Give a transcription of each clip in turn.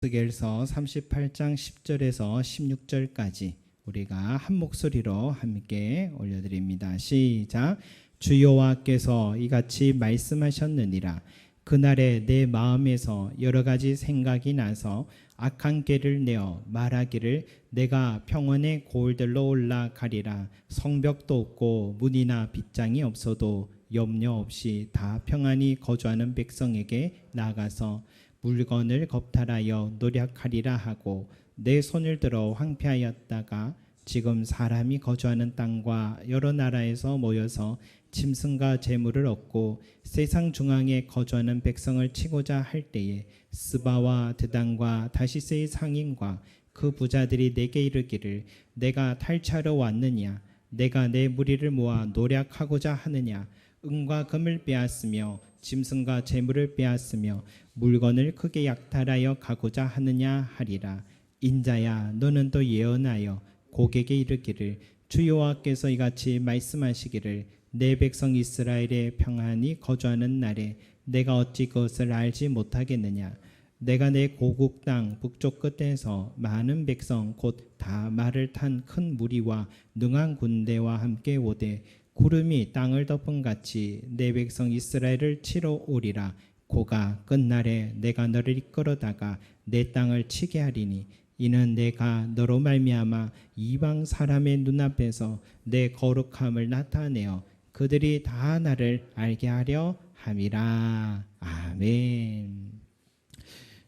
에스겔서 38장 10절에서 16절까지 우리가 한 목소리로 함께 올려드립니다. 시작. 주 여호와께서 이같이 말씀하셨느니라. 그날에 내 마음에서 여러 가지 생각이 나서 악한 꾀를 내어 말하기를 내가 평원의 고을들로 올라가리라. 성벽도 없고 문이나 빗장이 없어도 염려 없이 다 평안히 거주하는 백성에게 나가서 물건을 겁탈하여 노력하리라 하고 내 손을 들어 황폐하였다가 지금 사람이 거주하는 땅과 여러 나라에서 모여서 짐승과 재물을 얻고 세상 중앙에 거주하는 백성을 치고자 할 때에 스바와 드단과 다시스의 상인과 그 부자들이 내게 이르기를 내가 탈취하러 왔느냐, 내가 내 무리를 모아 노력하고자 하느냐, 은과 금을 빼앗으며 짐승과 재물을 빼앗으며 물건을 크게 약탈하여 가고자 하느냐 하리라. 인자야, 너는 또 예언하여 고객에게 이르기를 주 여호와께서 이같이 말씀하시기를 내 백성 이스라엘의 평안히 거주하는 날에 내가 어찌 그것을 알지 못하겠느냐. 내가 내 고국 땅 북쪽 끝에서 많은 백성 곧 다 말을 탄 큰 무리와 능한 군대와 함께 오되 구름이 땅을 덮은 같이 내 백성 이스라엘을 치러 오리라. 고가 끝날에 내가 너를 이끌어다가 내 땅을 치게 하리니 이는 내가 너로 말미암아 이방 사람의 눈앞에서 내 거룩함을 나타내어 그들이 다 나를 알게 하려 함이라. 아멘.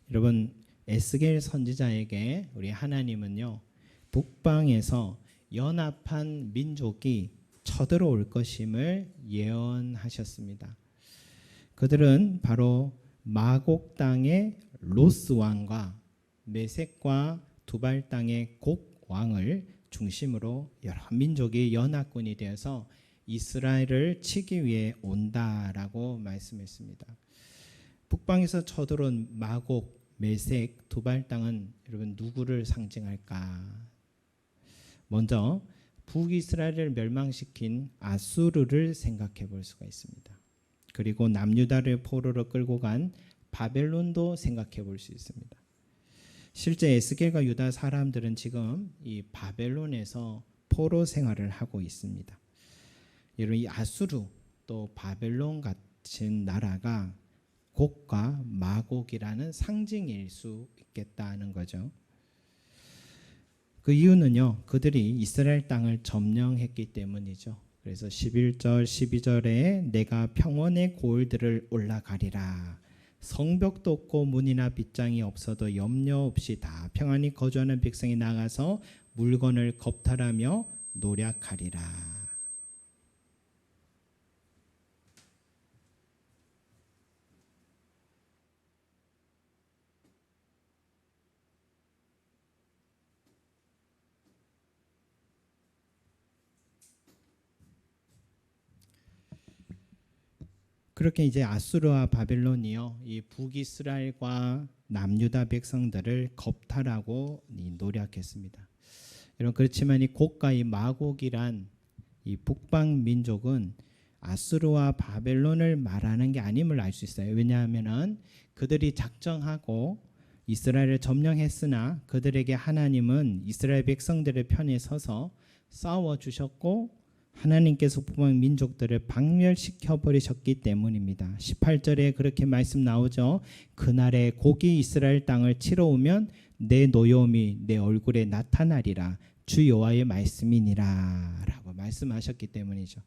여러분, 에스겔 선지자에게 우리 하나님은요, 북방에서 연합한 민족이 쳐들어올 것임을 예언하셨습니다. 그들은 바로 마곡 땅의 로스 왕과 메섹과 두발 땅의 곡 왕을 중심으로 여러 민족이 연합군이 되어서 이스라엘을 치기 위해 온다라고 말씀했습니다. 북방에서 쳐들어온 마곡, 메섹, 두발 땅은 여러분 누구를 상징할까? 먼저 북이스라엘을 멸망시킨 아수르를 생각해 볼 수가 있습니다. 그리고 남유다를 포로로 끌고 간 바벨론도 생각해 볼 수 있습니다. 실제 에스겔과 유다 사람들은 지금 이 바벨론에서 포로 생활을 하고 있습니다. 여러분, 이 아수르 또 바벨론 같은 나라가 곡과 마곡이라는 상징일 수 있겠다는 거죠. 그 이유는요, 그들이 이스라엘 땅을 점령했기 때문이죠. 그래서 11절, 12절에 내가 평원의 고을들을 올라가리라. 성벽도 없고 문이나 빗장이 없어도 염려 없이 다 평안히 거주하는 백성이 나가서 물건을 겁탈하며 노력하리라. 그렇게 이제 아수르와 바벨론이요, 이 북이스라엘과 남유다 백성들을 겁탈하고 노력했습니다. 여러분, 그렇지만 이 곡과 이 마곡이란 이 북방 민족은 아수르와 바벨론을 말하는 게 아님을 알 수 있어요. 왜냐하면은 그들이 작정하고 이스라엘을 점령했으나 그들에게 하나님은 이스라엘 백성들의 편에 서서 싸워 주셨고 하나님께서 북방 민족들을 박멸시켜 버리셨기 때문입니다. 18절에 그렇게 말씀 나오죠. 그날에 곡이 이스라엘 땅을 치러 오면 내 노여움이 내 얼굴에 나타나리라. 주 여호와의 말씀이니라 라고 말씀하셨기 때문이죠.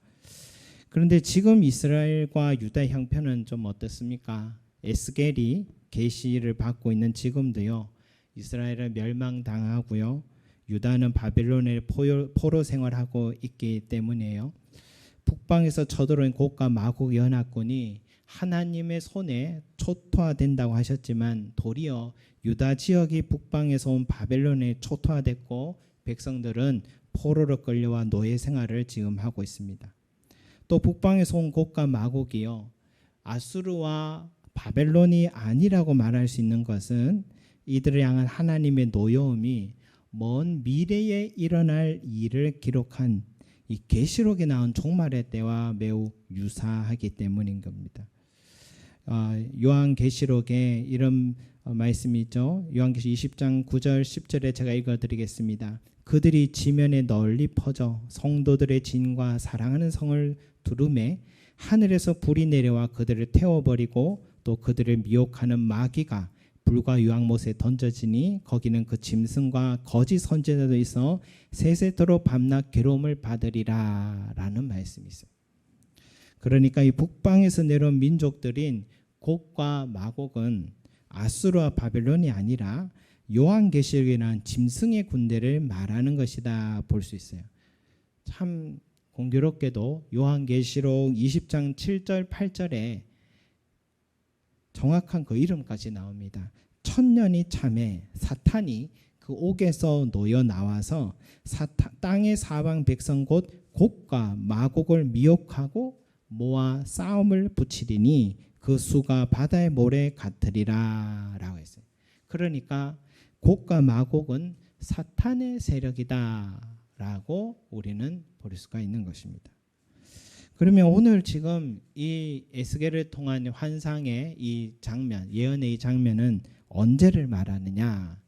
그런데 지금 이스라엘과 유다 형편은 좀 어떻습니까? 에스겔이 계시를 받고 있는 지금도요, 이스라엘은 멸망당하고요, 유다는 바벨론의 포로 생활하고 있기 때문이에요. 북방에서 쳐들어온 곡과 마곡 연합군이 하나님의 손에 초토화된다고 하셨지만 도리어 유다 지역이 북방에서 온 바벨론에 초토화됐고 백성들은 포로로 끌려와 노예 생활을 지금 하고 있습니다. 또 북방에서 온 곡과 마곡이요, 아수르와 바벨론이 아니라고 말할 수 있는 것은 이들을 향한 하나님의 노여움이 먼 미래에 일어날 일을 기록한 이 계시록에 나온 종말의 때와 매우 유사하기 때문인 겁니다. 요한계시록에 이런 말씀이 있죠. 요한계시록 20장 9절 10절에 제가 읽어드리겠습니다. 그들이 지면에 널리 퍼져 성도들의 진과 사랑하는 성을 두루매 하늘에서 불이 내려와 그들을 태워버리고 또 그들을 미혹하는 마귀가 불과 유황못에 던져지니 거기는 그 짐승과 거짓 선지자도 있어 세세토록 밤낮 괴로움을 받으리라 라는 말씀이 있어요. 그러니까 이 북방에서 내려온 민족들인 곡과 마곡은 아수르와 바벨론이 아니라 요한계시록이라는 짐승의 군대를 말하는 것이다 볼 수 있어요. 참 공교롭게도 요한계시록 20장 7절 8절에 정확한 그 이름까지 나옵니다. 천년이 참에 사탄이 그 옥에서 놓여 나와서 땅의 사방 백성 곧 곡과 마곡을 미혹하고 모아 싸움을 붙이리니 그 수가 바다의 모래 같으리라 라고 했어요. 그러니까 곡과 마곡은 사탄의 세력이다 라고 우리는 볼 수가 있는 것입니다. 그러면 오늘 지금 이 에스겔을 통한 환상의 이 장면, 예언의 이 장면은 언제를 말하느냐?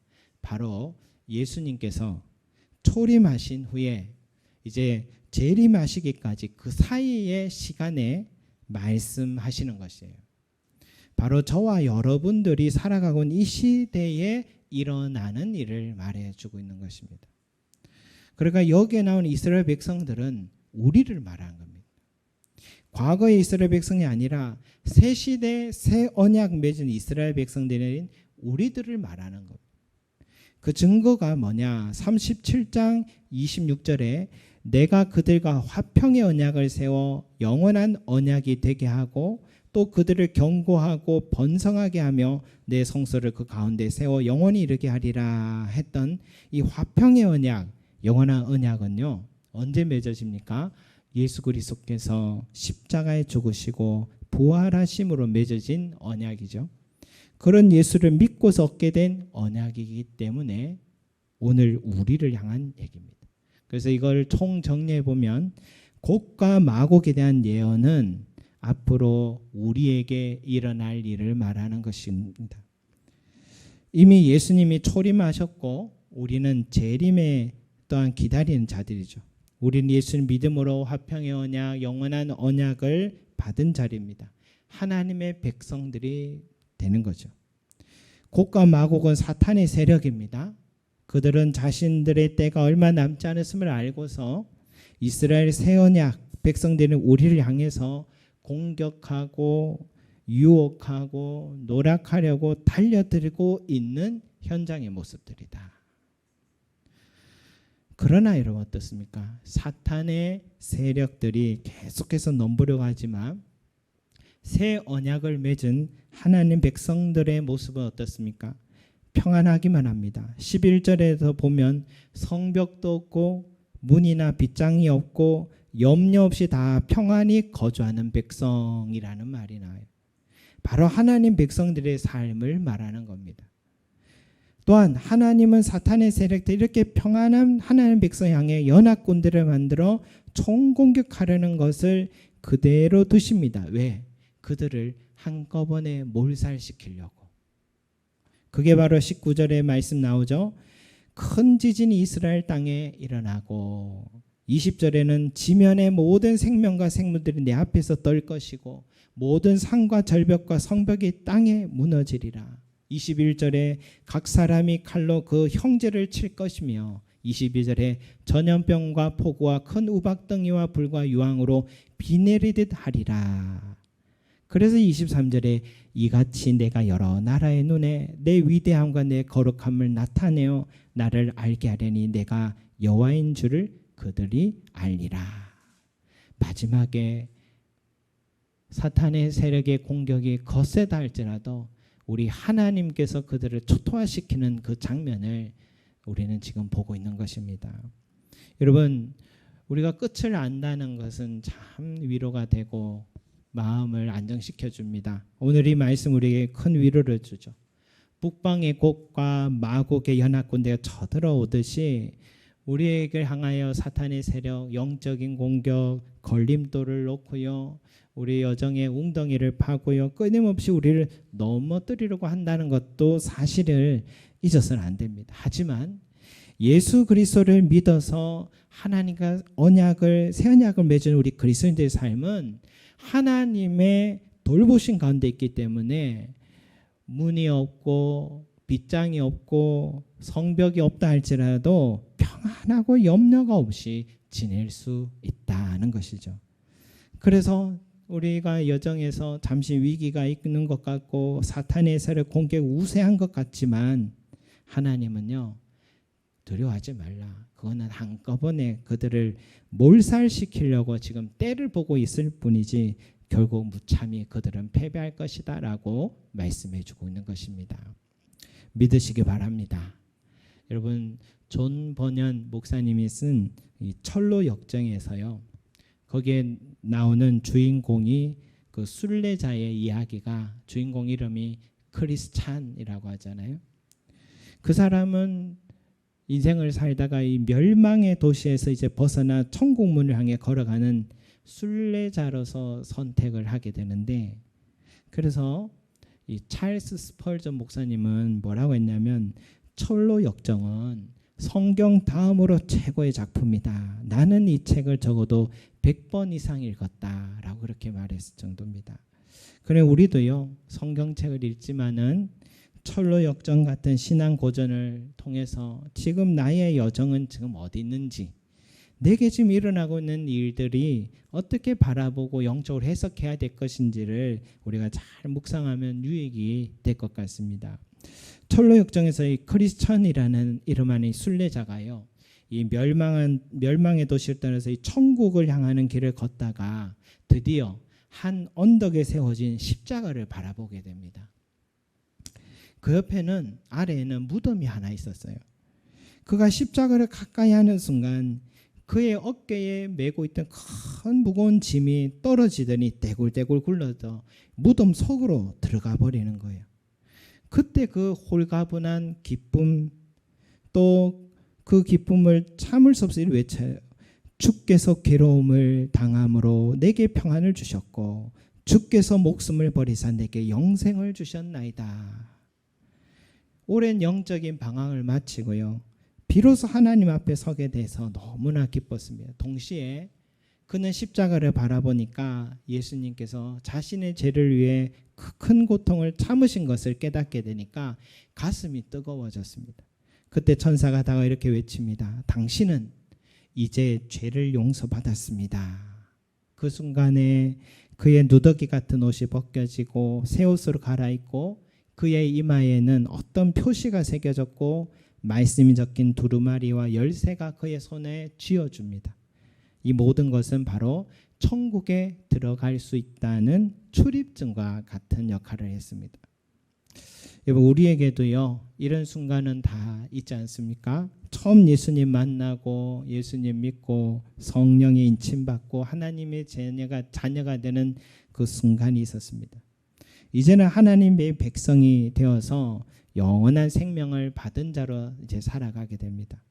바로 예수님께서 초림하신 후에 이제 재림하시기까지 그 사이의 시간에 말씀하시는 것이에요. 바로 저와 여러분들이 살아가고 있는 이 시대에 일어나는 일을 말해주고 있는 것입니다. 그러니까 여기에 나온 이스라엘 백성들은 우리를 말하는 겁니다. 과거의 이스라엘 백성이 아니라 새 시대 새 언약 맺은 이스라엘 백성들인 우리들을 말하는 겁니다. 그 증거가 뭐냐? 37장 26절에 내가 그들과 화평의 언약을 세워 영원한 언약이 되게 하고 또 그들을 경고하고 번성하게 하며 내 성소를 그 가운데 세워 영원히 이르게 하리라 했던 이 화평의 언약, 영원한 언약은요 언제 맺어집니까? 예수 그리스도께서 십자가에 죽으시고 부활하심으로 맺어진 언약이죠. 그런 예수를 믿고서 얻게 된 언약이기 때문에 오늘 우리를 향한 얘기입니다. 그래서 이걸 총정리해 보면 곡과 마곡에 대한 예언은 앞으로 우리에게 일어날 일을 말하는 것입니다. 이미 예수님이 초림하셨고 우리는 재림에 또한 기다리는 자들이죠. 우리는 예수님 믿음으로 화평의 언약, 영원한 언약을 받은 자리입니다. 하나님의 백성들이 되는 거죠. 곡과 마곡은 사탄의 세력입니다. 그들은 자신들의 때가 얼마 남지 않았음을 알고서 이스라엘 새 언약 백성들은 우리를 향해서 공격하고 유혹하고 노력하려고 달려들고 있는 현장의 모습들이다. 그러나 여러분 어떻습니까? 사탄의 세력들이 계속해서 넘보려고 하지만 새 언약을 맺은 하나님 백성들의 모습은 어떻습니까? 평안하기만 합니다. 11절에서 보면 성벽도 없고 문이나 빗장이 없고 염려 없이 다 평안히 거주하는 백성이라는 말이 나와요. 바로 하나님 백성들의 삶을 말하는 겁니다. 또한 하나님은 사탄의 세력들 이렇게 평안한 하나님 백성 향해 연합군대를 만들어 총공격하려는 것을 그대로 두십니다. 왜? 그들을 한꺼번에 몰살시키려고. 그게 바로 19절에 말씀 나오죠. 큰 지진이 이스라엘 땅에 일어나고 20절에는 지면의 모든 생명과 생물들이 내 앞에서 떨 것이고 모든 산과 절벽과 성벽이 땅에 무너지리라. 21절에 각 사람이 칼로 그 형제를 칠 것이며 22절에 전염병과 폭우와 큰 우박덩이와 불과 유황으로 비 내리듯 하리라. 그래서 23절에 이같이 내가 여러 나라의 눈에 내 위대함과 내 거룩함을 나타내어 나를 알게 하려니 내가 여호와인 줄을 그들이 알리라. 마지막에 사탄의 세력의 공격이 거세다 할지라도 우리 하나님께서 그들을 초토화시키는 그 장면을 우리는 지금 보고 있는 것입니다. 여러분, 우리가 끝을 안다는 것은 참 위로가 되고 마음을 안정시켜 줍니다. 오늘 이 말씀 우리에게 큰 위로를 주죠. 북방의 곡과 마곡의 연합군대가 쳐들어오듯이 우리에게 향하여 사탄의 세력, 영적인 공격, 걸림돌을 놓고요. 우리 여정의 웅덩이를 파고요. 끊임없이 우리를 넘어뜨리려고 한다는 것도 사실을 잊어서는 안 됩니다. 하지만 예수 그리스도를 믿어서 하나님과 언약을 새 언약을 맺은 우리 그리스도인들의 삶은 하나님의 돌보신 가운데 있기 때문에 문이 없고 빗장이 없고 성벽이 없다 할지라도 평안하고 염려가 없이 지낼 수 있다는 것이죠. 그래서 우리가 여정에서 잠시 위기가 있는 것 같고 사탄의 세력 공격 우세한 것 같지만 하나님은요, 두려워하지 말라. 그거는 한꺼번에 그들을 몰살시키려고 지금 때를 보고 있을 뿐이지 결국 무참히 그들은 패배할 것이다 라고 말씀해 주고 있는 것입니다. 믿으시기 바랍니다. 여러분, 존 버년 목사님이 쓴 이 철로 역정에서요, 거기에 나오는 주인공이 그 순례자의 이야기가, 주인공 이름이 크리스 찬이라고 하잖아요. 그 사람은 인생을 살다가 이 멸망의 도시에서 이제 벗어나 천국문을 향해 걸어가는 순례자로서 선택을 하게 되는데, 그래서 이 찰스 스펄전 목사님은 뭐라고 했냐면, 철로 역정은 성경 다음으로 최고의 작품이다. 나는 이 책을 적어도 100번 이상 읽었다라고 그렇게 말했을 정도입니다. 그래 우리도요, 성경책을 읽지만은 철로 역정 같은 신앙 고전을 통해서 지금 나의 여정은 지금 어디 있는지, 내게 지금 일어나고 있는 일들이 어떻게 바라보고 영적으로 해석해야 될 것인지를 우리가 잘 묵상하면 유익이 될 것 같습니다. 철로 역정에서 이 크리스천이라는 이름 안의 순례자가요, 이 멸망의 도시를 떠나서 이 천국을 향하는 길을 걷다가 드디어 한 언덕에 세워진 십자가를 바라보게 됩니다. 그 옆에는, 아래에는 무덤이 하나 있었어요. 그가 십자가를 가까이 하는 순간 그의 어깨에 메고 있던 큰 무거운 짐이 떨어지더니 떼굴떼굴 굴러서 무덤 속으로 들어가 버리는 거예요. 그때 그 홀가분한 기쁨, 또 그 기쁨을 참을 수 없이 외쳐요. 주께서 괴로움을 당함으로 내게 평안을 주셨고 주께서 목숨을 버리사 내게 영생을 주셨나이다. 오랜 영적인 방황을 마치고요, 비로소 하나님 앞에 서게 돼서 너무나 기뻤습니다. 동시에 그는 십자가를 바라보니까 예수님께서 자신의 죄를 위해 큰 고통을 참으신 것을 깨닫게 되니까 가슴이 뜨거워졌습니다. 그때 천사가 다가 이렇게 외칩니다. 당신은 이제 죄를 용서받았습니다. 그 순간에 그의 누더기 같은 옷이 벗겨지고 새 옷으로 갈아입고 그의 이마에는 어떤 표시가 새겨졌고 말씀이 적힌 두루마리와 열쇠가 그의 손에 쥐어줍니다. 이 모든 것은 바로 천국에 들어갈 수 있다는 출입증과 같은 역할을 했습니다. 여러분, 우리에게도요, 이런 순간은 다 있지 않습니까? 처음 예수님 만나고 예수님 믿고 성령의 인침받고 하나님의 자녀가 되는 그 순간이 있었습니다. 이제는 하나님의 백성이 되어서 영원한 생명을 받은 자로 이제 살아가게 됩니다.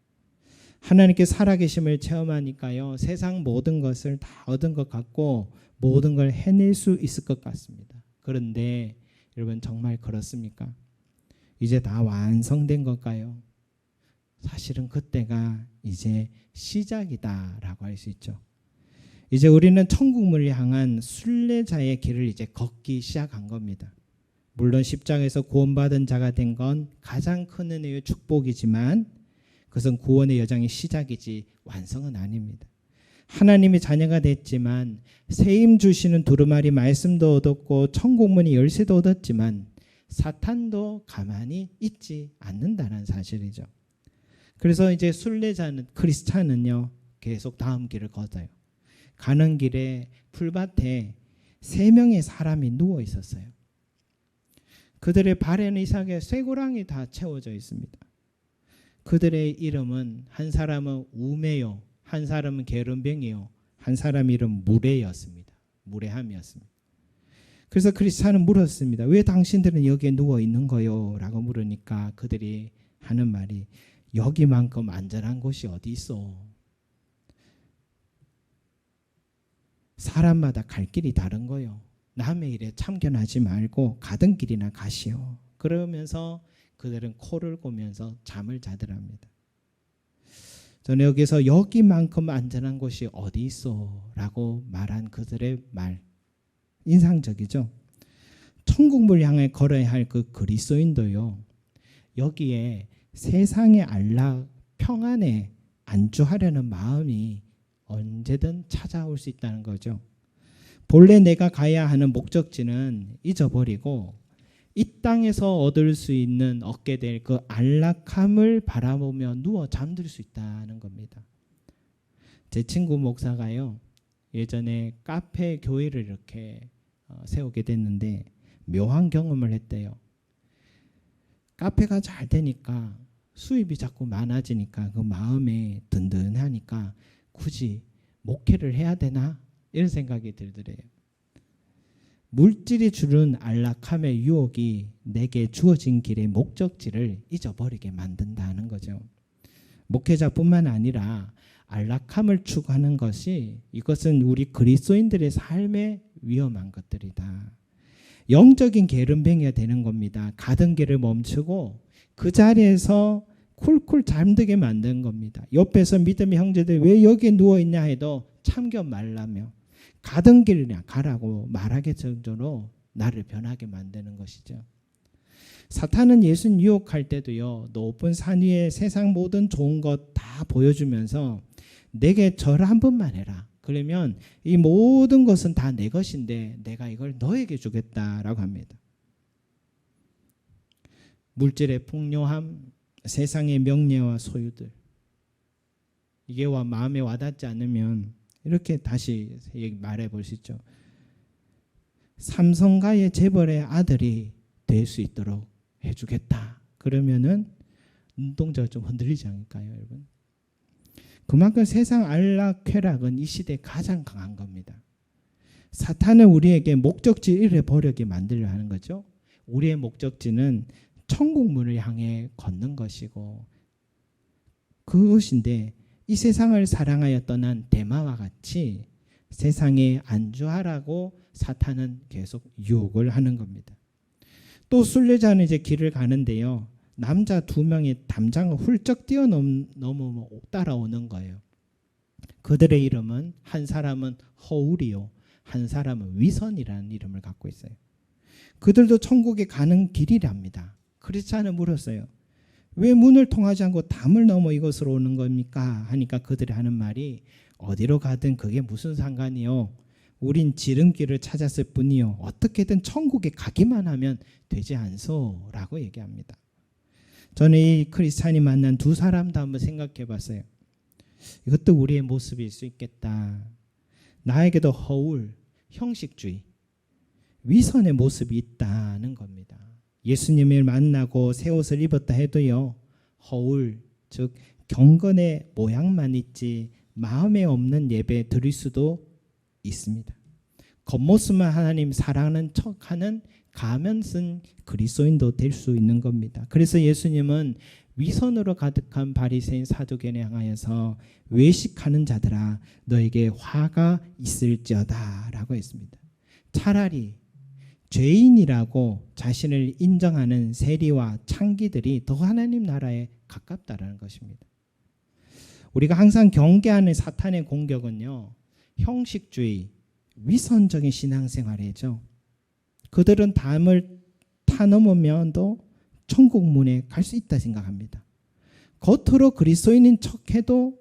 하나님께 살아계심을 체험하니까요, 세상 모든 것을 다 얻은 것 같고 모든 걸 해낼 수 있을 것 같습니다. 그런데 여러분, 정말 그렇습니까? 이제 다 완성된 걸까요? 사실은 그때가 이제 시작이다라고 할 수 있죠. 이제 우리는 천국문을 향한 순례자의 길을 이제 걷기 시작한 겁니다. 물론 십자가에서 구원받은 자가 된 건 가장 큰 은혜의 축복이지만 그것은 구원의 여정의 시작이지 완성은 아닙니다. 하나님의 자녀가 됐지만 세임 주시는 두루마리 말씀도 얻었고 천국문의 열쇠도 얻었지만 사탄도 가만히 있지 않는다는 사실이죠. 그래서 이제 순례자는, 크리스찬은요, 계속 다음 길을 걷어요. 가는 길에 풀밭에 3명의 사람이 누워 있었어요. 그들의 발에는 이상하게 쇠고랑이 다 채워져 있습니다. 그들의 이름은, 한 사람은 우매요, 한 사람은 게름병이요, 한 사람 이름 무레였습니다. 무레함이었습니다. 그래서 크리스찬은 물었습니다. 왜 당신들은 여기에 누워 있는 거요? 라고 물으니까 그들이 하는 말이, 여기만큼 안전한 곳이 어디 있어? 사람마다 갈 길이 다른 거요. 남의 일에 참견하지 말고 가던 길이나 가시오. 그러면서 그들은 코를 고면서 잠을 자더랍니다. 저는 여기서 여기만큼 안전한 곳이 어디 있어? 라고 말한 그들의 말, 인상적이죠. 천국을 향해 걸어야 할 그 그리스도인도요, 여기에 세상의 안락, 평안에 안주하려는 마음이 언제든 찾아올 수 있다는 거죠. 본래 내가 가야 하는 목적지는 잊어버리고 이 땅에서 얻을 수 있는, 얻게 될 그 안락함을 바라보며 누워 잠들 수 있다는 겁니다. 제 친구 목사가요, 예전에 카페 교회를 이렇게 세우게 됐는데 묘한 경험을 했대요. 카페가 잘 되니까, 수입이 자꾸 많아지니까 그 마음에 든든하니까 굳이 목회를 해야 되나? 이런 생각이 들더래요. 물질이 주는 안락함의 유혹이 내게 주어진 길의 목적지를 잊어버리게 만든다는 거죠. 목회자뿐만 아니라 안락함을 추구하는 것이, 이것은 우리 그리스도인들의 삶에 위험한 것들이다. 영적인 게으름뱅이가 되는 겁니다. 가던 길을 멈추고 그 자리에서 쿨쿨 잠들게 만드는 겁니다. 옆에서 믿음의 형제들 왜 여기에 누워있냐 해도 참견 말라며 가던 길이나 가라고 말하게 정도로 나를 변하게 만드는 것이죠. 사탄은 예수님 유혹할 때도요, 높은 산 위에 세상 모든 좋은 것 다 보여주면서 내게 절 한 번만 해라. 그러면 이 모든 것은 다 내 것인데 내가 이걸 너에게 주겠다라고 합니다. 물질의 풍요함, 세상의 명예와 소유들, 이게 마음에 와닿지 않으면 이렇게 다시 말해 볼 수 있죠. 삼성가의 재벌의 아들이 될 수 있도록 해주겠다. 그러면은 눈동자가 좀 흔들리지 않을까요, 여러분? 그만큼 세상 안락, 쾌락은 이 시대에 가장 강한 겁니다. 사탄은 우리에게 목적지 잃어버리게 만들려 하는 거죠. 우리의 목적지는 천국 문을 향해 걷는 것이고, 그것인데 이 세상을 사랑하여 떠난 데마와 같이 세상에 안주하라고 사탄은 계속 유혹을 하는 겁니다. 또 순례자는 이제 길을 가는데요, 남자 2명이 담장을 훌쩍 뛰어넘어 따라오는 거예요. 그들의 이름은, 한 사람은 허울이요, 한 사람은 위선이라는 이름을 갖고 있어요. 그들도 천국에 가는 길이랍니다. 크리스찬은 물었어요. 왜 문을 통하지 않고 담을 넘어 이곳으로 오는 겁니까? 하니까 그들이 하는 말이, 어디로 가든 그게 무슨 상관이요. 우린 지름길을 찾았을 뿐이요. 어떻게든 천국에 가기만 하면 되지 않소? 라고 얘기합니다. 저는 이 크리스찬이 만난 2 사람도 한번 생각해 봤어요. 이것도 우리의 모습일 수 있겠다. 나에게도 허울, 형식주의, 위선의 모습이 있다는 겁니다. 예수님을 만나고 새 옷을 입었다 해도요, 허울, 즉 경건의 모양만 있지 마음에 없는 예배 드릴 수도 있습니다. 겉모습만 하나님 사랑하는 척하는 가면 쓴 그리스도인도 될 수 있는 겁니다. 그래서 예수님은 위선으로 가득한 바리새인 사두개인을 향하여서 외식하는 자들아 너에게 화가 있을지어다 라고 했습니다. 차라리 죄인이라고 자신을 인정하는 세리와 창기들이 더 하나님 나라에 가깝다라는 것입니다. 우리가 항상 경계하는 사탄의 공격은요, 형식주의, 위선적인 신앙생활이죠. 그들은 담을 타넘으면도 천국 문에 갈 수 있다 생각합니다. 겉으로 그리스도인인 척해도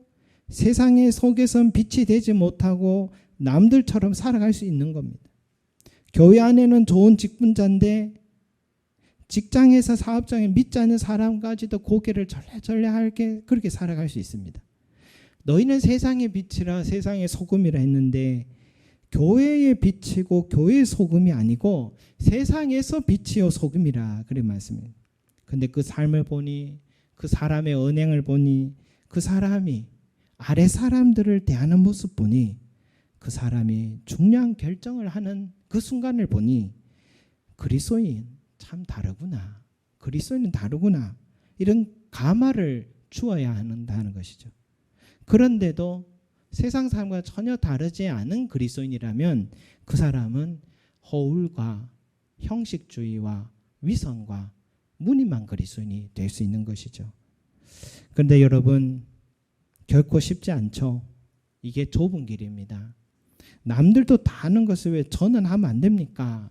세상의 속에선 빛이 되지 못하고 남들처럼 살아갈 수 있는 겁니다. 교회 안에는 좋은 직분자인데 직장에서 사업장에 믿지 않는 사람까지도 고개를 절레절레하게 그렇게 살아갈 수 있습니다. 너희는 세상의 빛이라 세상의 소금이라 했는데 교회의 빛이고 교회의 소금이 아니고 세상에서 빛이요 소금이라 그런 말씀입니다. 근데 그 삶을 보니, 그 사람의 언행을 보니, 그 사람이 아래 사람들을 대하는 모습 보니, 그 사람이 중요한 결정을 하는 그 순간을 보니 그리스도인 참 다르구나, 그리스도인은 다르구나, 이런 감화를 주어야 한다는 것이죠. 그런데도 세상 사람과 전혀 다르지 않은 그리스도인이라면 그 사람은 허울과 형식주의와 위선과 무늬만 그리스도인이 될 수 있는 것이죠. 그런데 여러분, 결코 쉽지 않죠. 이게 좁은 길입니다. 남들도 다 하는 것을 왜 저는 하면 안 됩니까?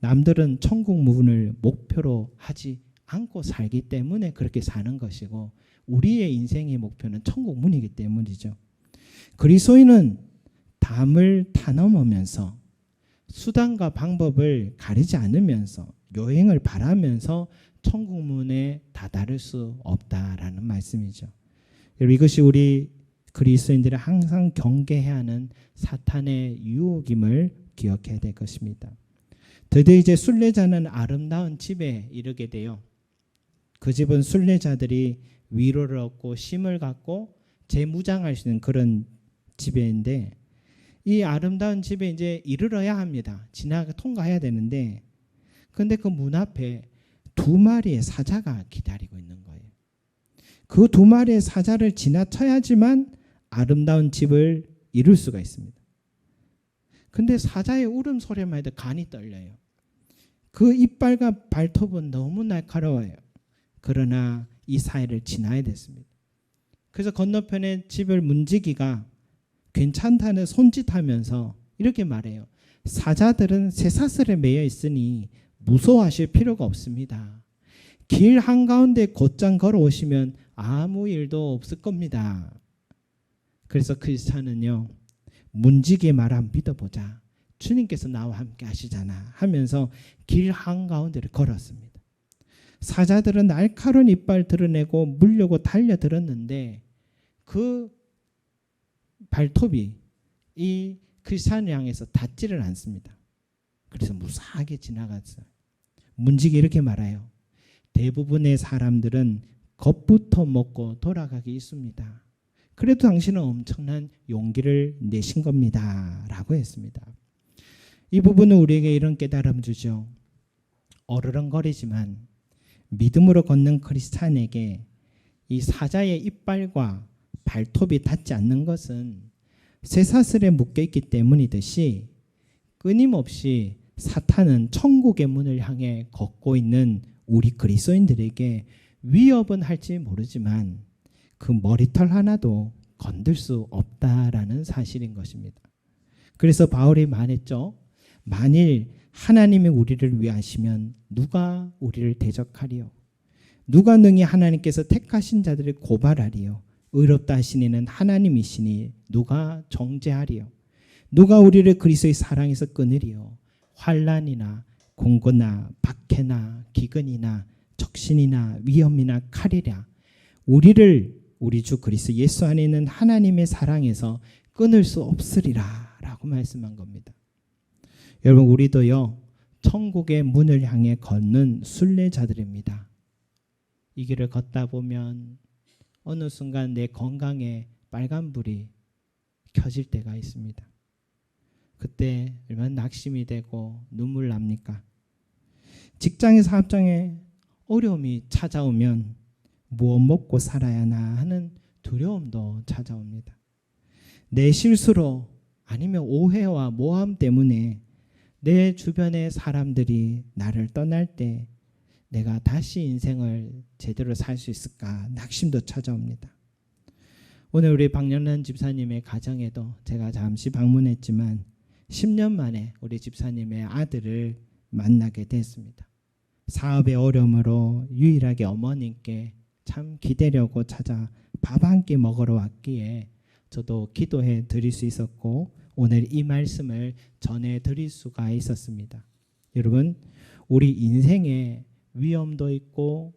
남들은 천국 문을 목표로 하지 않고 살기 때문에 그렇게 사는 것이고, 우리의 인생의 목표는 천국 문이기 때문이죠. 그리스도인은 담을 타넘으면서 수단과 방법을 가리지 않으면서 요행을 바라면서 천국 문에 다다를 수 없다라는 말씀이죠. 여러분, 이것이 우리 그리스도인들이 항상 경계해야 하는 사탄의 유혹임을 기억해야 될 것입니다. 드디어 이제 순례자는 아름다운 집에 이르게 돼요. 그 집은 순례자들이 위로를 얻고 쉼을 갖고 재무장할 수 있는 그런 집인데, 이 아름다운 집에 이제 이르러야 합니다. 통과해야 되는데, 근데 그 문 앞에 2마리의 사자가 기다리고 있는 거예요. 그 2마리의 사자를 지나쳐야지만 아름다운 집을 이룰 수가 있습니다. 근데 사자의 울음소리만 해도 간이 떨려요. 그 이빨과 발톱은 너무 날카로워요. 그러나 이 사이를 지나야 됐습니다. 그래서 건너편에 집을 문지기가 괜찮다는 손짓하면서 이렇게 말해요. 사자들은 쇠사슬에 매여 있으니 무서워하실 필요가 없습니다. 길 한가운데 곧장 걸어오시면 아무 일도 없을 겁니다. 그래서 크리스찬은요, 문지기의 말 한번 믿어보자. 주님께서 나와 함께 하시잖아 하면서 길 한가운데를 걸었습니다. 사자들은 날카로운 이빨 드러내고 물려고 달려들었는데 그 발톱이 이 크리스찬을 향해서 닿지를 않습니다. 그래서 무사하게 지나갔어요. 문지기 이렇게 말해요. 대부분의 사람들은 겁부터 먹고 돌아가기 있습니다. 그래도 당신은 엄청난 용기를 내신 겁니다 라고 했습니다. 이 부분은 우리에게 이런 깨달음 주죠. 어르렁거리지만 믿음으로 걷는 크리스찬에게 이 사자의 이빨과 발톱이 닿지 않는 것은 쇠사슬에 묶여있기 때문이듯이, 끊임없이 사탄은 천국의 문을 향해 걷고 있는 우리 그리스도인들에게 위협은 할지 모르지만 그 머리털 하나도 건들 수 없다라는 사실인 것입니다. 그래서 바울이 말했죠. 만일 하나님이 우리를 위하시면 누가 우리를 대적하리요? 누가 능히 하나님께서 택하신 자들을 고발하리요? 의롭다 하신 이는 하나님이시니 누가 정죄하리요? 누가 우리를 그리스도의 사랑에서 끊으리요? 환난이나 공고나 박해나 기근이나 적신이나 위험이나 칼이랴 우리를 우리 주 그리스도 예수 안에 있는 하나님의 사랑에서 끊을 수 없으리라 라고 말씀한 겁니다. 여러분, 우리도요 천국의 문을 향해 걷는 순례자들입니다. 이 길을 걷다 보면 어느 순간 내 건강에 빨간불이 켜질 때가 있습니다. 그때 얼마나 낙심이 되고 눈물 납니까? 직장의 사업장에 어려움이 찾아오면 무엇 먹고 살아야 하나 하는 두려움도 찾아옵니다. 내 실수로 아니면 오해와 모함 때문에 내 주변의 사람들이 나를 떠날 때 내가 다시 인생을 제대로 살 수 있을까 낙심도 찾아옵니다. 오늘 우리 박연란 집사님의 가정에도 제가 잠시 방문했지만 10년 만에 우리 집사님의 아들을 만나게 됐습니다. 사업의 어려움으로 유일하게 어머님께 참 기대려고 찾아 밥 한 끼 먹으러 왔기에 저도 기도해 드릴 수 있었고 오늘 이 말씀을 전해 드릴 수가 있었습니다. 여러분, 우리 인생에 위험도 있고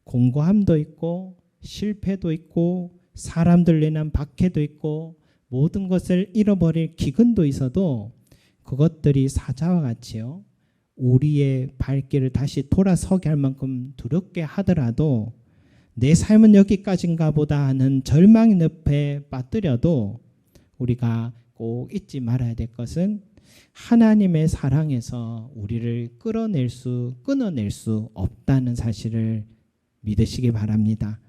공고함도 있고 실패도 있고 사람들 내난 박해도 있고 모든 것을 잃어버릴 기근도 있어도 그것들이 사자와 같이요 우리의 발길을 다시 돌아서게 할 만큼 두렵게 하더라도 내 삶은 여기까지인가 보다 하는 절망의 늪에 빠뜨려도 우리가 꼭 잊지 말아야 될 것은 하나님의 사랑에서 우리를 끊어낼 수 없다는 사실을 믿으시기 바랍니다.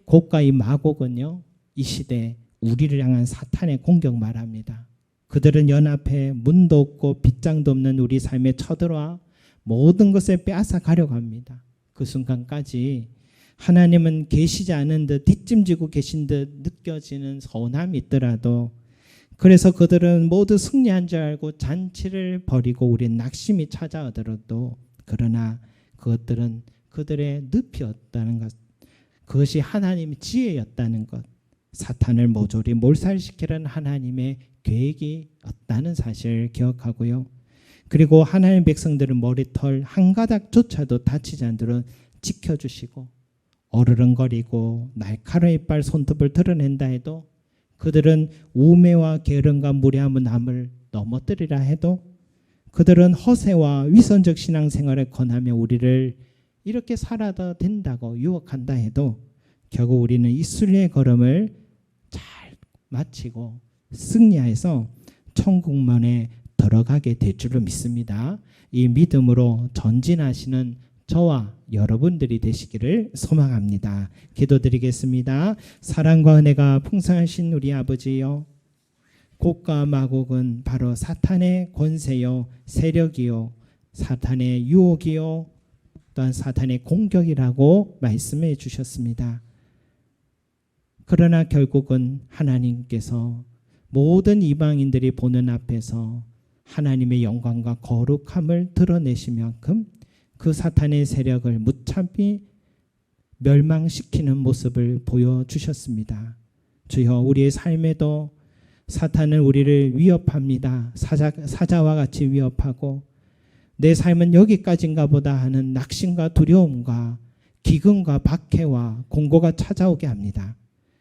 고가 이 마곡은요, 이 시대 우리를 향한 사탄의 공격 말합니다. 그들은 연합해 문도 없고 빗장도 없는 우리 삶에 쳐들어와 모든 것을 빼앗아 가려고 합니다. 그 순간까지 하나님은 계시지 않은 듯 뒷짐지고 계신 듯 느껴지는 서운함이 있더라도, 그래서 그들은 모두 승리한 줄 알고 잔치를 벌이고 우리 낙심이 찾아오더라도, 그러나 그것들은 그들의 늪이었다는 것, 그것이 하나님의 지혜였다는 것, 사탄을 모조리 몰살시키려는 하나님의 계획이 없다는 사실을 기억하고요. 그리고 하나님의 백성들은 머리털 한 가닥조차도 다치지 않도록 지켜주시고, 어르렁거리고 날카로운 이빨 손톱을 드러낸다 해도, 그들은 우매와 게으름과 무례함은 남을 넘어뜨리라 해도, 그들은 허세와 위선적 신앙생활을 권하며 우리를 이렇게 살아도 된다고 유혹한다 해도, 결국 우리는 이 순례의 걸음을 잘 마치고 승리해서 천국문에 들어가게 될 줄로 믿습니다. 이 믿음으로 전진하시는 저와 여러분들이 되시기를 소망합니다. 기도드리겠습니다. 사랑과 은혜가 풍성하신 우리 아버지요, 곡과 마곡은 바로 사탄의 권세요, 세력이요, 사탄의 유혹이요, 또한 사탄의 공격이라고 말씀해 주셨습니다. 그러나 결국은 하나님께서 모든 이방인들이 보는 앞에서 하나님의 영광과 거룩함을 드러내신 만큼 그 사탄의 세력을 무참히 멸망시키는 모습을 보여주셨습니다. 주여, 우리의 삶에도 사탄은 우리를 위협합니다. 사자와 같이 위협하고, 내 삶은 여기까지인가 보다 하는 낙심과 두려움과 기근과 박해와 공고가 찾아오게 합니다.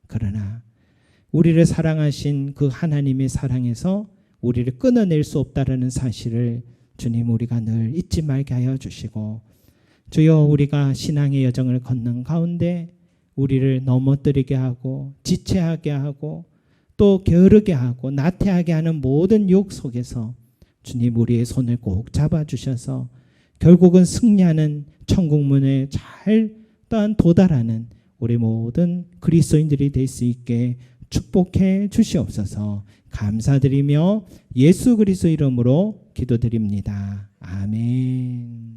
그러나 우리를 사랑하신 그 하나님의 사랑에서 우리를 끊어낼 수 없다라는 사실을 주님, 우리가 늘 잊지 말게 하여 주시고, 주여, 우리가 신앙의 여정을 걷는 가운데 우리를 넘어뜨리게 하고 지체하게 하고 또 게으르게 하고 나태하게 하는 모든 유혹 속에서 주님, 우리의 손을 꼭 잡아주셔서 결국은 승리하는 천국문에 잘 도달하는 우리 모든 그리스도인들이 될 수 있게 축복해 주시옵소서. 감사드리며 예수 그리스도 이름으로 기도드립니다. 아멘.